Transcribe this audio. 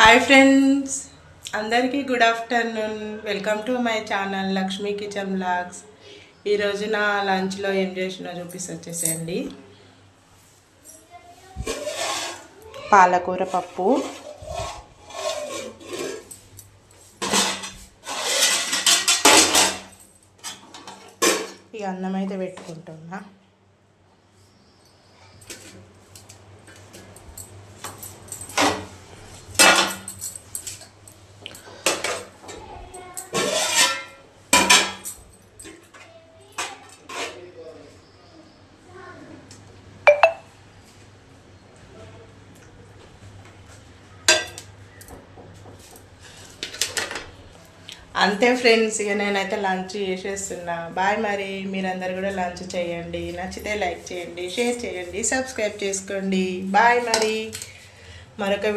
Hi friends, అందరికీ good afternoon. Welcome to my channel Lakshmi Kitchen Blogs. ఈరోజు నా లంచ్లో ఏం చేసినా వచ్చేసేయండి. పాలకూర పప్పు, ఇక అన్నం అయితే పెట్టుకుంటున్నా. అంతే ఫ్రెండ్స్, ఇక నేనైతే లంచ్ చేసేస్తున్నా. బాయ్. మరి మీరందరు కూడా లంచ్ చేయండి. నచ్చితే లైక్ చేయండి, షేర్ చేయండి, సబ్స్క్రైబ్ చేసుకోండి. బాయ్. మరి మరొక